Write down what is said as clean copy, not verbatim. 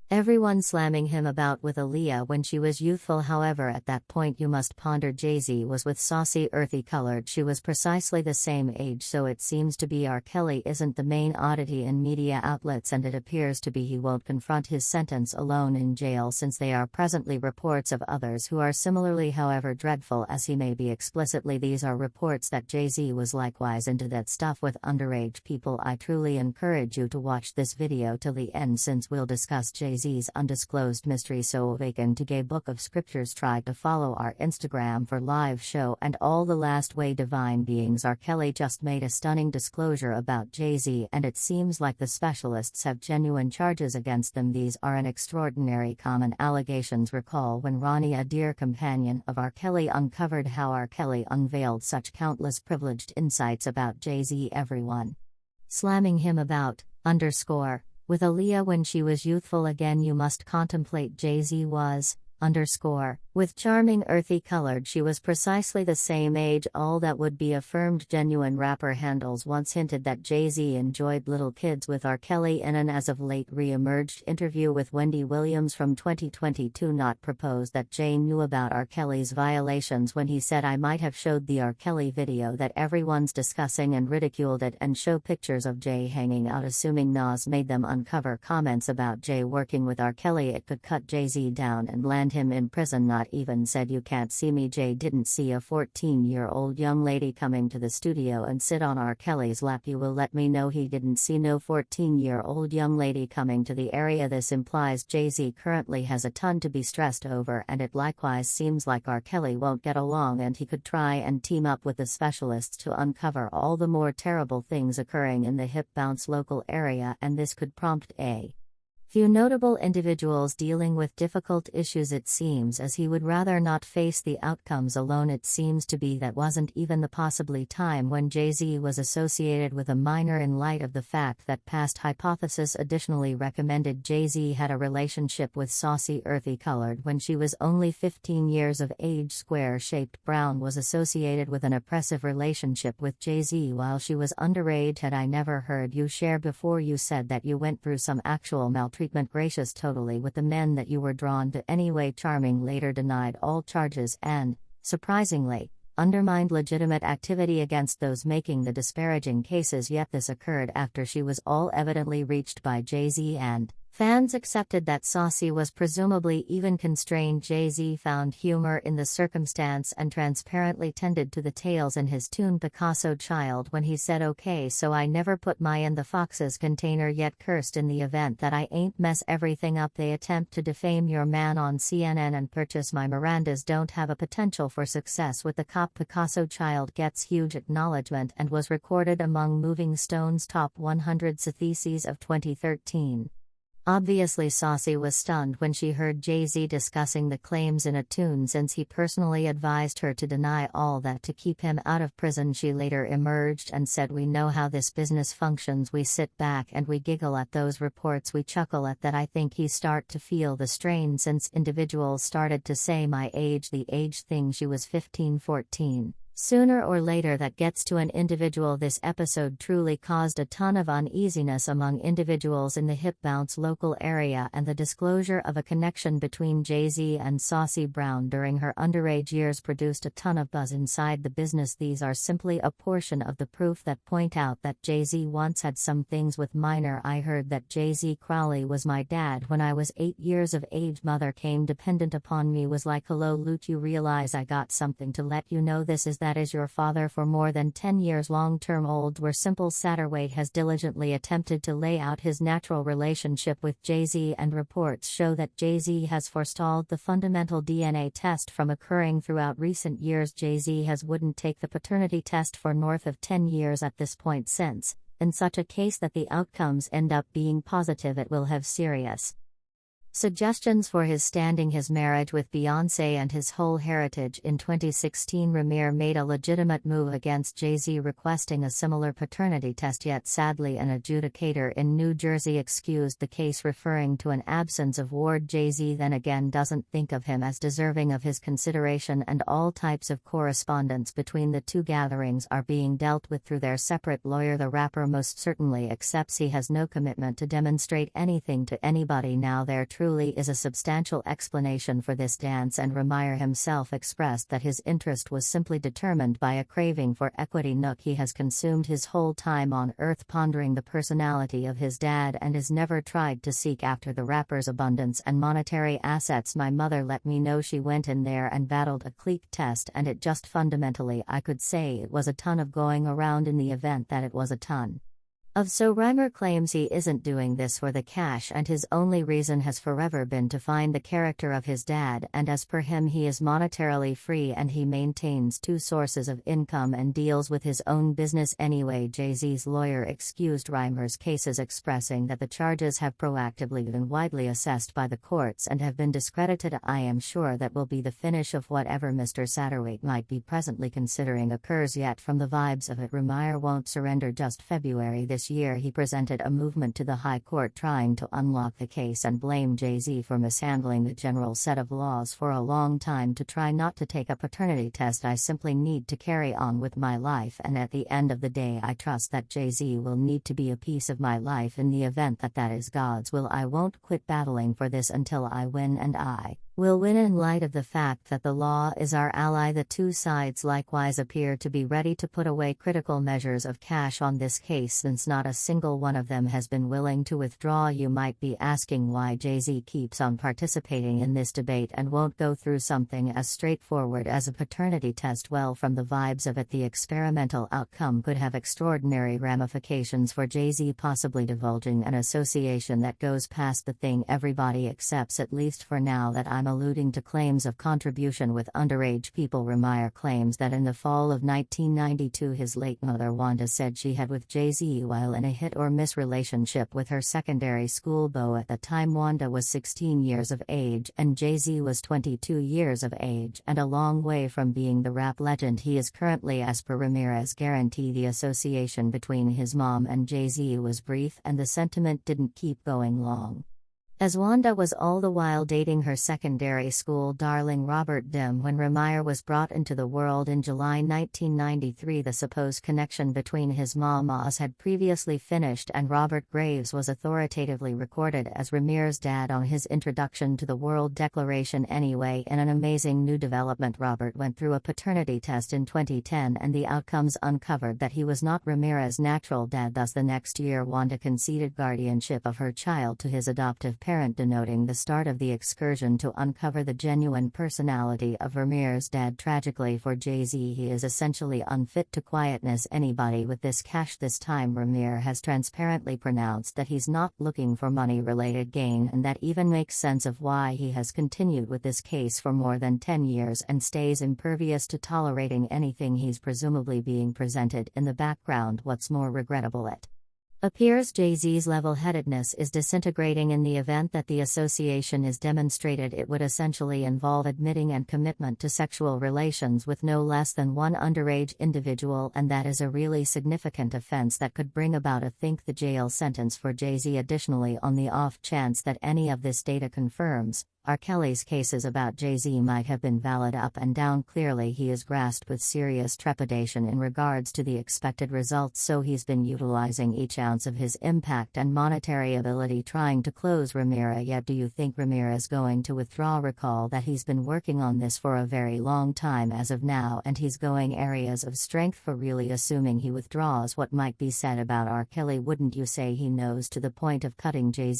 Everyone slamming him about with Aaliyah when she was youthful. However, at that point you must ponder Jay-Z was with saucy earthy colored. She was precisely the same age, so it seems to be R. Kelly isn't the main oddity in media outlets, and it appears to be he won't confront his sentence alone in jail, since there are presently reports of others who are similarly, however dreadful as he may be explicitly. These are reports that Jay-Z was likewise into that stuff with underage people. I truly encourage you to watch this video till the end, since we'll discuss Jay-Z's undisclosed mystery. So vacant to gay book of scriptures. Try to follow our Instagram for live show and all the last way divine beings. R. Kelly just made a stunning disclosure about Jay-Z, and it seems like the specialists have genuine charges against them. These are an extraordinary common allegations. Recall when Ronnie, a dear companion of R. Kelly, uncovered how R. Kelly unveiled such countless privileged insights about Jay-Z. Everyone slamming him about, with Aaliyah when she was youthful. Again, you must contemplate Jay-Z was, with charming earthy colored. She was precisely the same age. All that would be affirmed. Genuine rapper handles once hinted that Jay-Z enjoyed little kids with R. Kelly in an as of late re-emerged interview with Wendy Williams from 2022 not proposed that Jay knew about R. Kelly's violations when he said, "I might have showed the R. Kelly video that everyone's discussing and ridiculed it and show pictures of Jay hanging out, assuming Nas made them uncover comments about Jay working with R. Kelly. It could cut Jay-Z down and land him in prison." Not even said, "You can't see me." Jay didn't see a 14-year-old young lady coming to the studio and sit on R. Kelly's lap. You will let me know he didn't see no 14-year-old young lady coming to the area. This implies Jay-Z currently has a ton to be stressed over, and it likewise seems like R. Kelly won't get along, and he could try and team up with the specialists to uncover all the more terrible things occurring in the hip bounce local area, and this could prompt a few notable individuals dealing with difficult issues. It seems as he would rather not face the outcomes alone. It seems to be that wasn't even the possibly time when Jay-Z was associated with a minor, in light of the fact that past hypothesis additionally recommended Jay-Z had a relationship with saucy earthy colored when she was only 15 years of age. Square-shaped Brown was associated with an oppressive relationship with Jay-Z while she was underage. Had I never heard you share before? You said that you went through some actual maltreatment. Gracious, totally, with the men that you were drawn to anyway. Charming later denied all charges and, surprisingly, undermined legitimate activity against those making the disparaging cases. Yet this occurred after she was all evidently reached by Jay-Z, and fans accepted that saucy was presumably even constrained. Jay-Z found humor in the circumstance and transparently tended to the tales in his tune Picasso Child when he said, "Okay, so I never put my in the Fox's container yet, cursed in the event that I ain't mess everything up. They attempt to defame your man on CNN and purchase my Mirandas don't have a potential for success with the cop." Picasso Child gets huge acknowledgement and was recorded among Moving Stone's top 100 theses of 2013. Obviously, Saucy was stunned when she heard Jay-Z discussing the claims in a tune, since he personally advised her to deny all that to keep him out of prison. She later emerged and said, "We know how this business functions. We sit back and we giggle at those reports. We chuckle at that. I think he start to feel the strain since individuals started to say my age, the age thing. She was 15, 14. Sooner or later that gets to an individual." This episode truly caused a ton of uneasiness among individuals in the hip bounce local area, and the disclosure of a connection between Jay-Z and Saucy Brown during her underage years produced a ton of buzz inside the business. These are simply a portion of the proof that point out that Jay-Z once had some things with minor. "I heard that Jay-Z Crowley was my dad when I was 8 years of age. Mother came dependent upon me, was like, hello Luke, you realize I got something to let you know. This is that is your father for more than 10 years. Long-term old were simple. Satterwhite has diligently attempted to lay out his natural relationship with Jay-Z, and reports show that Jay-Z has forestalled the fundamental DNA test from occurring throughout recent years. Jay-Z has wouldn't take the paternity test for north of 10 years at this point, since, in such a case that the outcomes end up being positive, it will have serious Suggestions for his standing his marriage with Beyoncé and his whole heritage. In 2016, Ramir made a legitimate move against Jay-Z, requesting a similar paternity test, yet sadly an adjudicator in New Jersey excused the case, referring to an absence of ward. Jay-Z then again doesn't think of him as deserving of his consideration, and all types of correspondence between the two gatherings are being dealt with through their separate lawyer. The rapper most certainly accepts he has no commitment to demonstrate anything to anybody now. There truly is a substantial explanation for this dance, and Ramir himself expressed that his interest was simply determined by a craving for equity. Nook, he has consumed his whole time on earth pondering the personality of his dad and has never tried to seek after the rapper's abundance and monetary assets. My mother let me know she went in there and battled a clique test, and it just fundamentally, I could say it was a ton of going around in the event that it was a ton of. So Ramir claims he isn't doing this for the cash, and his only reason has forever been to find the character of his dad, and as per him he is monetarily free and he maintains two sources of income and deals with his own business anyway. Jay-Z's lawyer excused Ramir's cases, expressing that the charges have proactively been widely assessed by the courts and have been discredited. I am sure that will be the finish of whatever Mr. Satterwhite might be presently considering occurs, yet from the vibes of it Ramir won't surrender. Just February this year he presented a movement to the High Court trying to unlock the case and blame Jay-Z for mishandling the general set of laws for a long time to try not to take a paternity test. I simply need to carry on with my life, and at the end of the day I trust that Jay-Z will need to be a piece of my life. In the event that that is God's will, I won't quit battling for this until I win, and I will win in light of the fact that the law is our ally. The two sides likewise appear to be ready to put away critical measures of cash on this case, since not a single one of them has been willing to withdraw. You might be asking why Jay-Z keeps on participating in this debate and won't go through something as straightforward as a paternity test. Well, from the vibes of it, the experimental outcome could have extraordinary ramifications for Jay-Z, possibly divulging an association that goes past the thing everybody accepts, at least for now, that I'm alluding to claims of contribution with underage people. Ramir claims that in the fall of 1992 his late mother Wanda said she had with Jay-Z while in a hit-or-miss relationship with her secondary school beau. At the time Wanda was 16 years of age and Jay-Z was 22 years of age, and a long way from being the rap legend he is currently. As per Ramir's guarantee, the association between his mom and Jay-Z was brief and the sentiment didn't keep going long, as Wanda was all the while dating her secondary school darling Robert Dim when Ramir was brought into the world in July 1993. The supposed connection between his mamas had previously finished, and Robert Graves was authoritatively recorded as Ramir's dad on his introduction to the World Declaration. Anyway, in an amazing new development, Robert went through a paternity test in 2010 and the outcomes uncovered that he was not Ramir's natural dad. Thus the next year Wanda conceded guardianship of her child to his adoptive parent, denoting the start of the excursion to uncover the genuine personality of Ramir's dad. Tragically for Jay-Z, he is essentially unfit to quietness anybody with this cash. This time Ramir has transparently pronounced that he's not looking for money-related gain, and that even makes sense of why he has continued with this case for more than 10 years and stays impervious to tolerating anything he's presumably being presented in the background. What's more regrettable, it appears Jay-Z's level-headedness is disintegrating. In the event that the association is demonstrated, it would essentially involve admitting and commitment to sexual relations with no less than one underage individual, and that is a really significant offense that could bring about a the jail sentence for Jay-Z. Additionally, on the off chance that any of this data confirms R. Kelly's cases about Jay-Z might have been valid up and down, clearly he is grasped with serious trepidation in regards to the expected results, so he's been utilizing each ounce of his impact and monetary ability trying to close Ramir. Yet do you think Ramir is going to withdraw? Recall that he's been working on this for a very long time as of now, and he's going areas of strength for really. Assuming he withdraws, what might be said about R. Kelly? Wouldn't you say he knows to the point of cutting Jay-Z